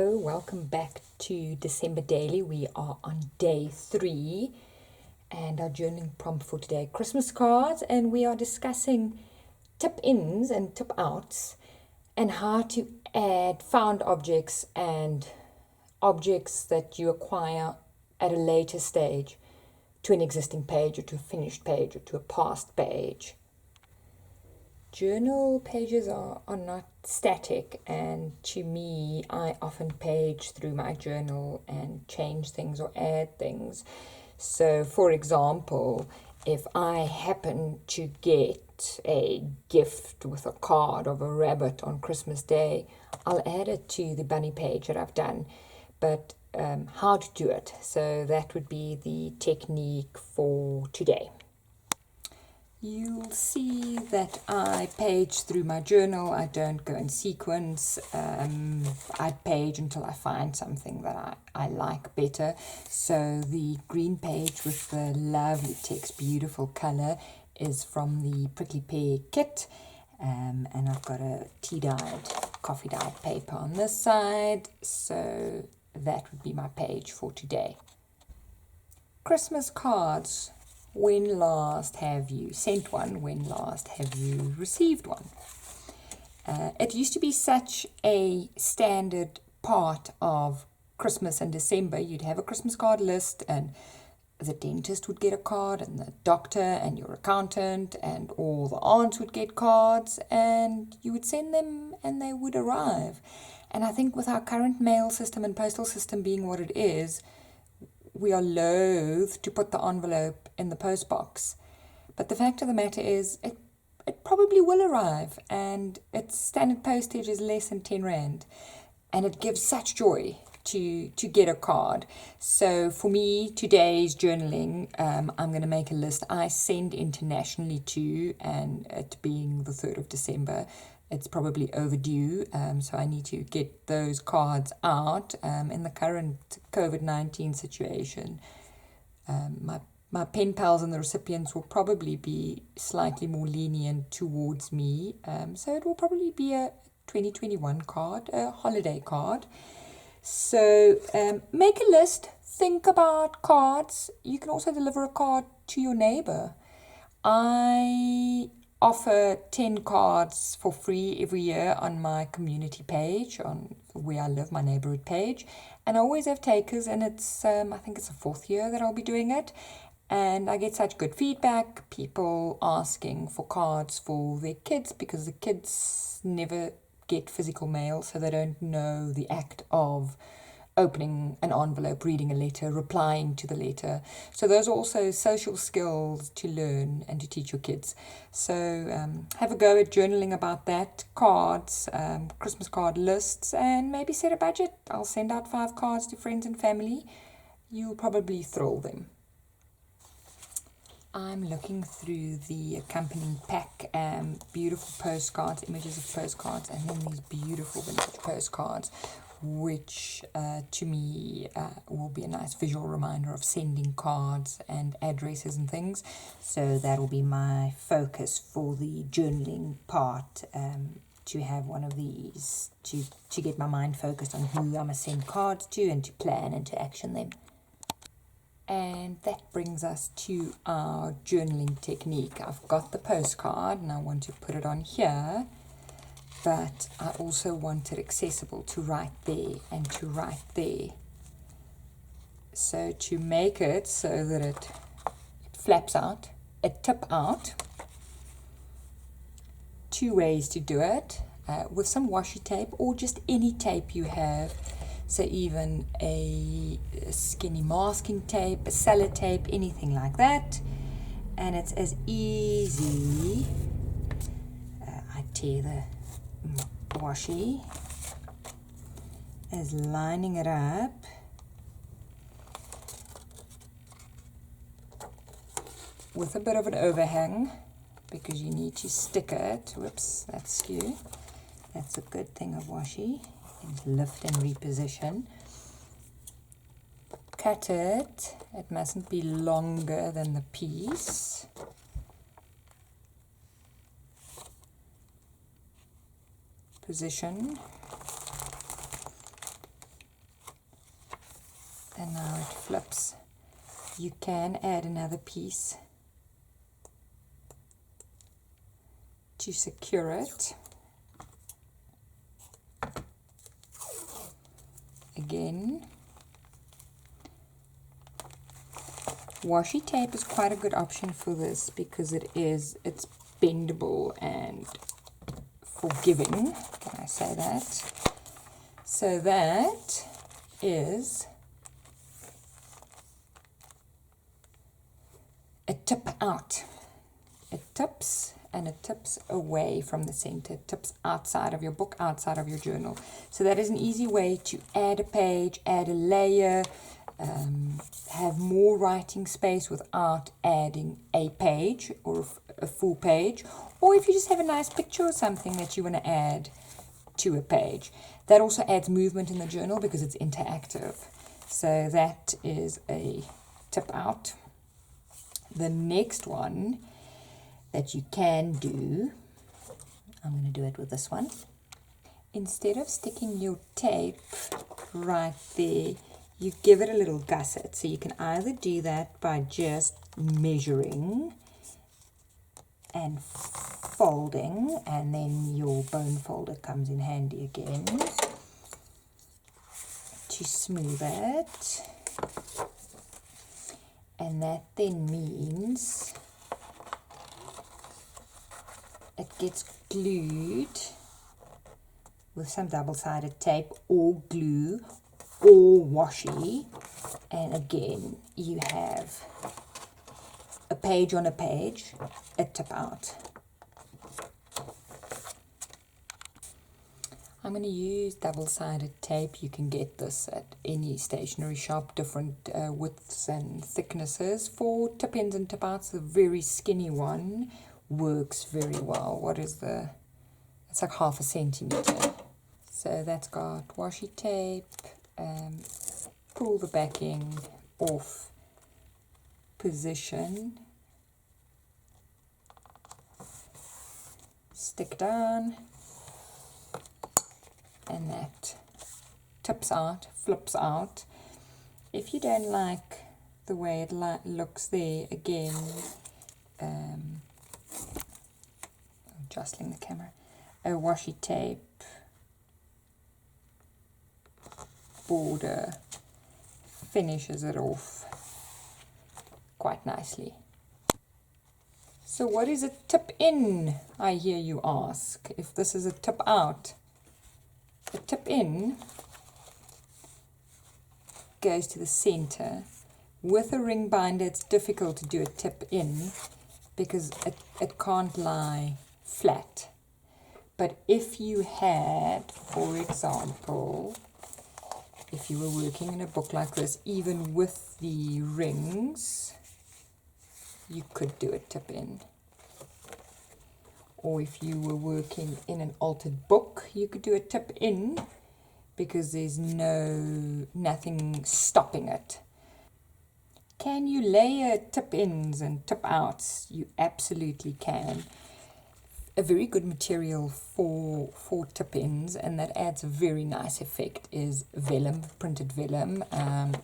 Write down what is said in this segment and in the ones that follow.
Welcome back to December Daily. We are on day 3 and our journaling prompt for today, Christmas cards, and we are discussing tip-ins and tip-outs and how to add found objects and objects that you acquire at a later stage to an existing page or to a finished page or to a past page. Journal pages are not static, and to me, I often page through my journal and change things or add things. So, for example, if I happen to get a gift with a card of a rabbit on Christmas Day, I'll add it to the bunny page that I've done. But how to do it? So that would be the technique for today. You'll see that I page through my journal. I don't go in sequence. I page until I find something that I like better. So the green page with the lovely text, beautiful color, is from the Prickly Pear kit. And I've got a tea-dyed, coffee-dyed paper on this side. So that would be my page for today. Christmas cards. When last have you sent one? When last have you received one? It used to be such a standard part of Christmas and December. You'd have a Christmas card list, and the dentist would get a card, and the doctor and your accountant and all the aunts would get cards, and you would send them and they would arrive. And I think with our current mail system and postal system being what it is, we are loath to put the envelope in the post box. But the fact of the matter is, it probably will arrive, and its standard postage is less than 10 Rand. And it gives such joy to get a card. So for me, today's journaling, I'm going to make a list. I send internationally too, and it being the 3rd of December, it's probably overdue, so I need to get those cards out. In the current COVID-19 situation, my pen pals and the recipients will probably be slightly more lenient towards me, so it will probably be a 2021 card, a holiday card. So make a list, think about cards. You can also deliver a card to your neighbor. I offer 10 cards for free every year on my community page, on where I live, my neighborhood page. And I always have takers, and it's I think it's the 4th year that I'll be doing it. And I get such good feedback, people asking for cards for their kids, because the kids never get physical mail, so they don't know the act of opening an envelope, reading a letter, replying to the letter. So those are also social skills to learn and to teach your kids. So have a go at journaling about that, cards, Christmas card lists, and maybe set a budget. I'll send out 5 cards to friends and family. You'll probably thrill them. I'm looking through the accompanying pack, beautiful postcards, images of postcards, and then these beautiful vintage postcards, which to me will be a nice visual reminder of sending cards and addresses and things. So that'll be my focus for the journaling part, to have one of these, to get my mind focused on who I'm going to send cards to and to plan and to action them. And that brings us to our journaling technique. I've got the postcard and I want to put it on here, but I also want it accessible to write there and to write there. So to make it so that it flaps out, a tip out, 2 ways to do it, with some washi tape or just any tape you have. So even a skinny masking tape, a sellotape, anything like that. And it's as easy, I tear the washi, as lining it up with a bit of an overhang, because you need to stick it. Whoops, that's skew. That's a good thing of washi. Lift and reposition. Cut it. It mustn't be longer than the piece. Position. and now it flips. You can add another piece to secure it. Again, washi tape is quite a good option for this because it's bendable and forgiving. Can I say that? So that is a tip out. It tips and it tips away from the center. It tips outside of your book, outside of your journal. So that is an easy way to add a page, add a layer, have more writing space without adding a page or a full page. Or if you just have a nice picture or something that you want to add to a page. That also adds movement in the journal because it's interactive. So that is a tip out. The next one that you can do, I'm going to do it with this one. Instead of sticking your tape right there, you give it a little gusset. So you can either do that by just measuring and folding, and then your bone folder comes in handy again to smooth it. And that then means it gets glued with some double-sided tape or glue or washi, and again you have a page on a page, a tip out. I'm going to use double-sided tape. You can get this at any stationery shop, different widths and thicknesses. For tip-ins and tip-outs, the very skinny one works very well. It's like 1/2 centimeter. So that's got washi tape, pull the backing off position, stick down, and that tips out, flips out. If you don't like the way it looks there, again, I'm jostling the camera, a washi tape border finishes it off quite nicely. So what is a tip in, I hear you ask, if this is a tip out? A tip in goes to the center. With a ring binder, it's difficult to do a tip in because it can't lie flat. But if you had, for example, if you were working in a book like this, even with the rings, you could do a tip in. Or if you were working in an altered book, you could do a tip in because there's nothing stopping it. Can you layer tip ins and tip outs? You absolutely can. A very good material for tip ins, and that adds a very nice effect, is vellum, printed vellum.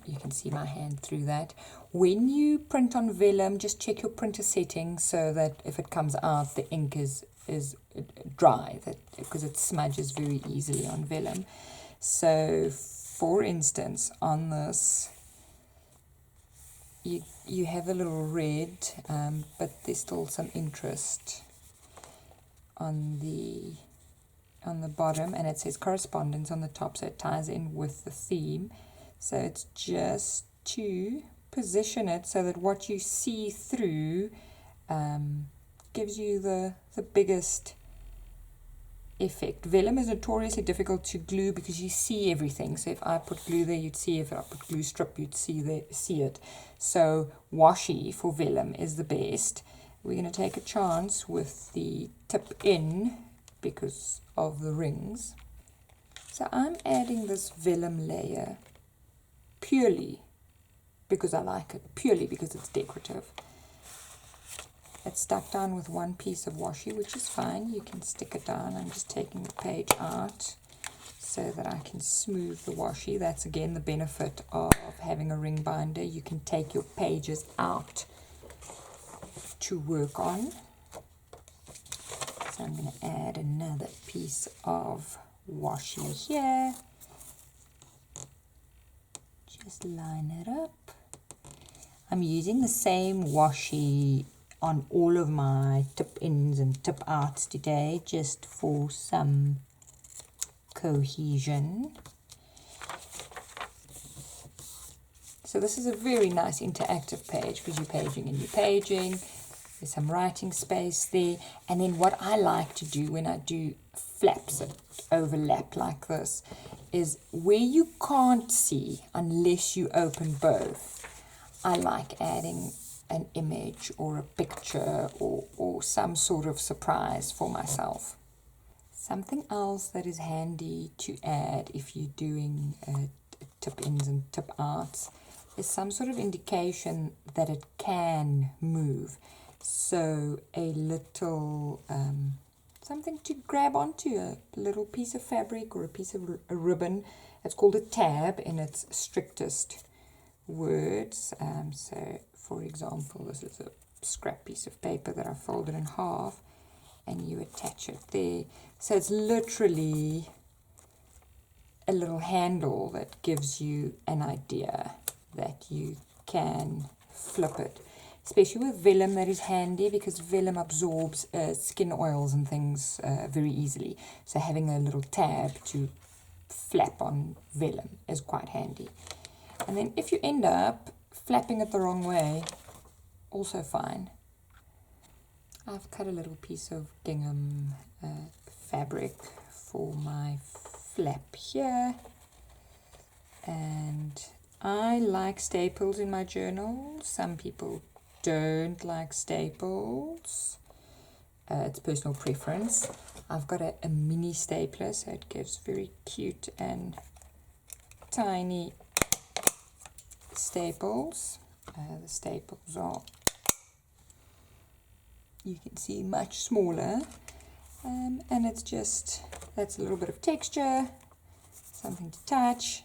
You can see my hand through that. When you print on vellum, just check your printer settings so that if it comes out, the ink is dry, because it smudges very easily on vellum. So, for instance, on this, you have a little red, but there's still some interest on the bottom, and it says correspondence on the top, so it ties in with the theme. So it's just to position it so that what you see through gives you the biggest effect. Vellum is notoriously difficult to glue because you see everything. So if I put glue there, you'd see it. If I put glue strip, you'd see it. So washi for vellum is the best. We're going to take a chance with the tip in because of the rings. So I'm adding this vellum layer purely because I like it, purely because it's decorative. It's stuck down with one piece of washi, which is fine. You can stick it down. I'm just taking the page out so that I can smooth the washi. That's again the benefit of having a ring binder. You can take your pages out to work on. So I'm going to add another piece of washi here. Just line it up. I'm using the same washi on all of my tip ins and tip outs today, just for some cohesion. So this is a very nice interactive page because you're paging and you're paging. There's some writing space there. And then what I like to do when I do flaps that overlap like this is where you can't see unless you open both, I like adding an image or a picture or some sort of surprise for myself. Something else that is handy to add if you're doing tip ins and tip outs is some sort of indication that it can move. So a little something to grab onto, a little piece of fabric or a piece of a ribbon. It's called a tab in its strictest words. So for example, this is a scrap piece of paper that I folded in half and you attach it there. So it's literally a little handle that gives you an idea that you can flip it. Especially with vellum, that is handy because vellum absorbs skin oils and things very easily. So having a little tab to flap on vellum is quite handy. And then if you end up flapping it the wrong way, also fine. I've cut a little piece of gingham fabric for my flap here. And I like staples in my journal. Some people don't like staples. It's personal preference. I've got a mini stapler, so it gives very cute and tiny staples. The staples are, you can see, much smaller, and it's just, that's a little bit of texture, something to touch,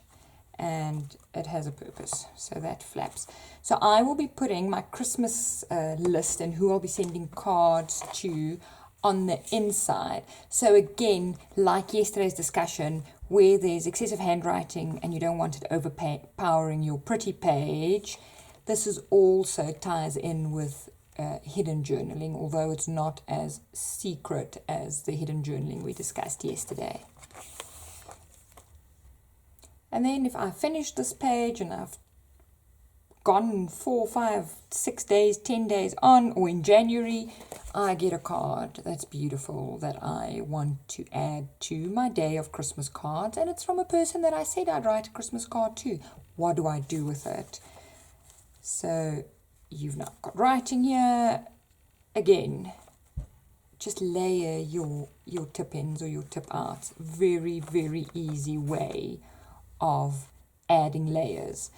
and it has a purpose. So that flaps. So I will be putting my Christmas list and who I'll be sending cards to on the inside. So again, like yesterday's discussion, where there's excessive handwriting and you don't want it overpowering your pretty page, this is also ties in with hidden journaling, although it's not as secret as the hidden journaling we discussed yesterday. And then if I finish this page and I've gone 4, 5, 6 days, 10 days on, or in January, I get a card that's beautiful that I want to add to my day of Christmas cards. And it's from a person that I said I'd write a Christmas card to. What do I do with it? So you've now got writing here. Again, just layer your tip ins or your tip outs. Very, very easy way of adding layers,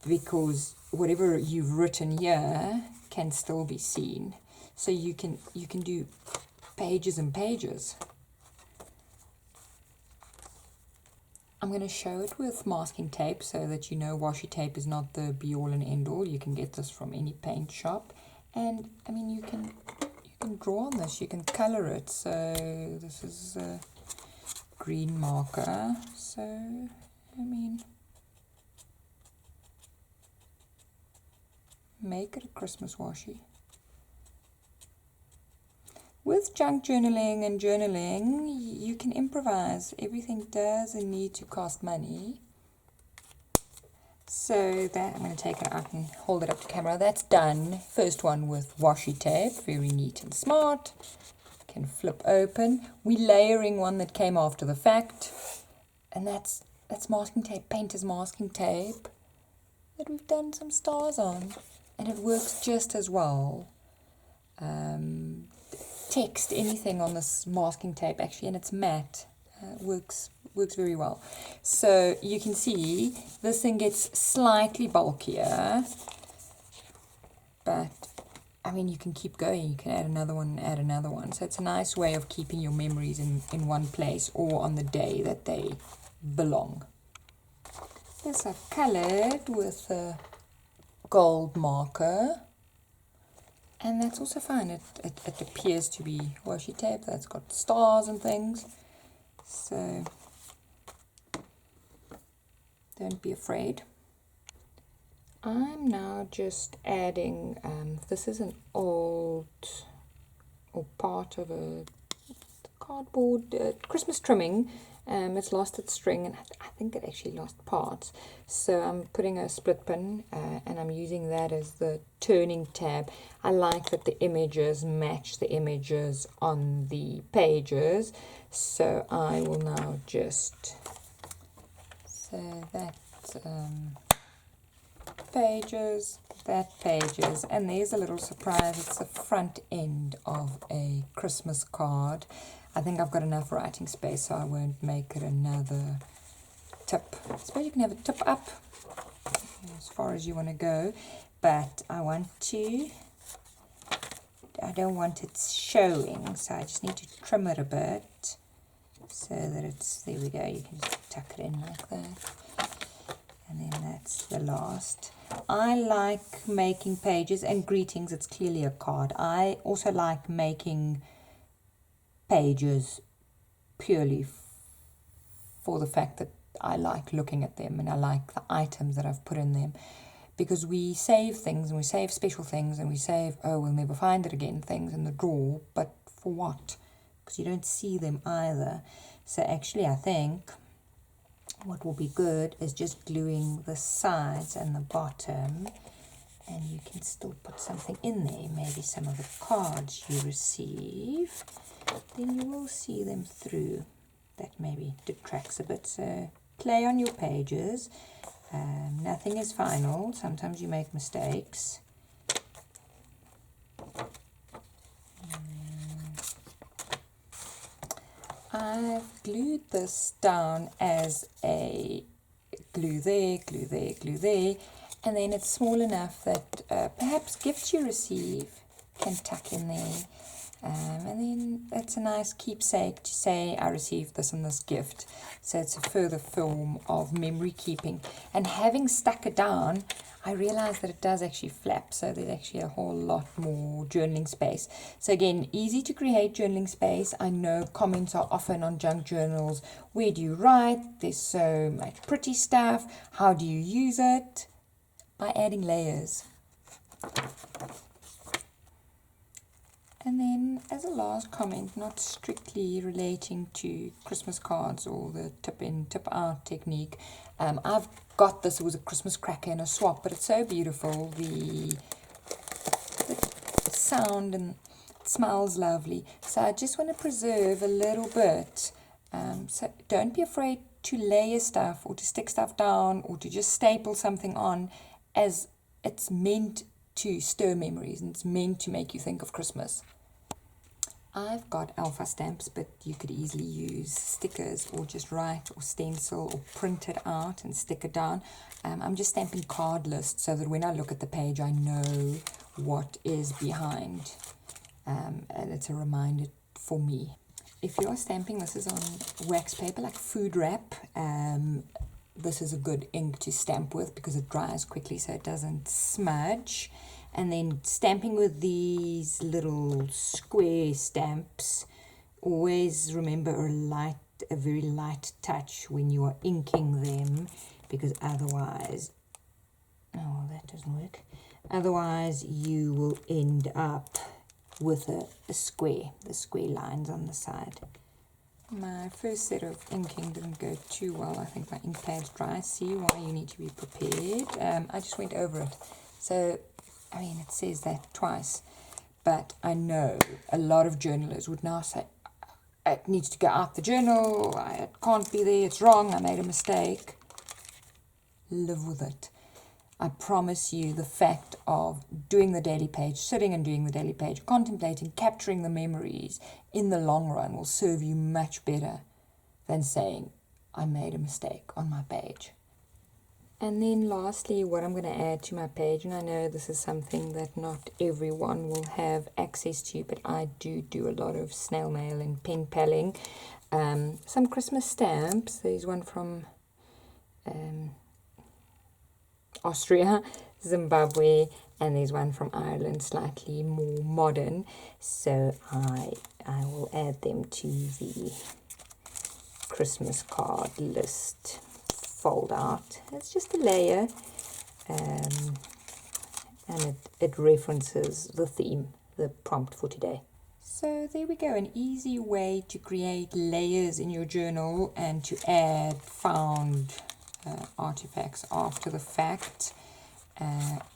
because whatever you've written here can still be seen. So you can do pages and pages. I'm going to show it with masking tape so that you know washi tape is not the be all and end all. You can get this from any paint shop, and I mean you can draw on this, you can color it. So this is a green marker, so I mean, make it a Christmas washi. With junk journaling and journaling, you can improvise. Everything doesn't need to cost money. So that, I'm going to take it out and hold it up to camera. That's done. First one with washi tape, very neat and smart. Can flip open. We're layering one that came after the fact, and that's masking tape, painter's masking tape that we've done some stars on, and it works just as well. Text anything on this masking tape actually, and it's matte, works very well. So you can see this thing gets slightly bulkier, but I mean, you can keep going. You can add another one, add another one. So it's a nice way of keeping your memories in one place or on the day that they belong. This I've coloured with a gold marker. And that's also fine. It appears to be washi tape that's got stars and things. So don't be afraid. I'm now just adding, this is an old, or part of a cardboard Christmas trimming. It's lost its string, and I think it actually lost parts. So I'm putting a split pin, and I'm using that as the turning tab. I like that the images match the images on the pages. So I will now just, so that pages, that pages, and there's a little surprise. It's the front end of a Christmas card. I think I've got enough writing space, so I won't make it another tip. I suppose you can have a tip up as far as you want to go, but I don't want it showing, so I just need to trim it a bit so that it's, there we go, you can just tuck it in like that. And then that's the last. I like making pages and greetings. It's clearly a card. I also like making pages purely for the fact that I like looking at them and I like the items that I've put in them, because we save things and we save special things and we save, oh, we'll never find it again things in the drawer, but for what? Because you don't see them either. So actually I think what will be good is just gluing the sides and the bottom, and you can still put something in there, maybe some of the cards you receive, then you will see them through. That maybe detracts a bit, so play on your pages. Nothing is final, sometimes you make mistakes. I've glued this down as a glue there, glue there, glue there, and then it's small enough that perhaps gifts you receive can tuck in there. And then it's a nice keepsake to say I received this and this gift. So it's a further form of memory keeping. And having stuck it down, I realized that it does actually flap. So there's actually a whole lot more journaling space. So again, easy to create journaling space. I know comments are often on junk journals. Where do you write? There's so much pretty stuff. How do you use it? By adding layers. And then as a last comment, not strictly relating to Christmas cards or the tip in, tip out technique, I've got this, it was a Christmas cracker and a swap, but it's so beautiful, the sound, and it smells lovely. So I just want to preserve a little bit. So don't be afraid to layer stuff or to stick stuff down or to just staple something on, as it's meant to stir memories and it's meant to make you think of Christmas. I've got alpha stamps, but you could easily use stickers or just write or stencil or print it out and stick it down. I'm just stamping card lists so that when I look at the page I know what is behind, and it's a reminder for me. If you're stamping, this is on wax paper like food wrap. This is a good ink to stamp with because it dries quickly so it doesn't smudge. And then stamping with these little square stamps, always remember a very light touch when you are inking them, because otherwise, oh, that doesn't work. Otherwise you will end up with a square, the square lines on the side. My first set of inking didn't go too well. I think my ink pad's dry. See why you need to be prepared. I just went over it. So, I mean, it says that twice. But I know a lot of journalists would now say, it needs to go out the journal. It can't be there. It's wrong. I made a mistake. Live with it. I promise you the fact of doing the daily page, sitting and doing the daily page, contemplating, capturing the memories in the long run will serve you much better than saying, I made a mistake on my page. And then lastly, what I'm going to add to my page, and I know this is something that not everyone will have access to, but I do a lot of snail mail and pen paling. Some Christmas stamps. There's one from Austria, Zimbabwe, and there's one from Ireland, slightly more modern. So I will add them to the Christmas card list. Fold out. It's just a layer, and it references the theme, the prompt for today. So there we go, an easy way to create layers in your journal and to add found artifacts after the fact.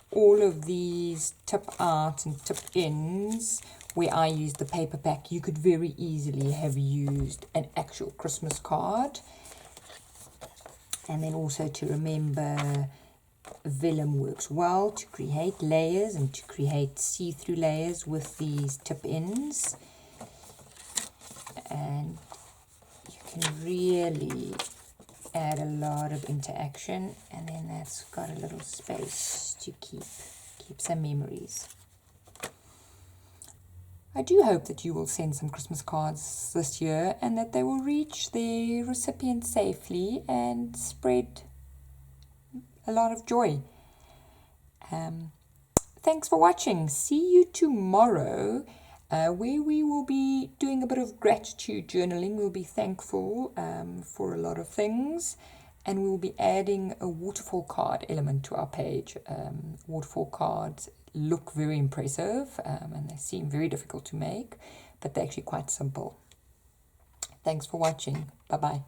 All of these tip out and tip ins, where I used the paper pack, you could very easily have used an actual Christmas card. And then also to remember, vellum works well to create layers and to create see-through layers with these tip ins. And you can really add a lot of interaction, and then that's got a little space to keep some memories. I do hope that you will send some Christmas cards this year and that they will reach their recipient safely and spread a lot of joy. Thanks for watching. See you tomorrow, where we will be doing a bit of gratitude journaling. We'll be thankful for a lot of things, and we will be adding a waterfall card element to our page. Waterfall cards look very impressive, and they seem very difficult to make, but they're actually quite simple. Thanks for watching. Bye-bye.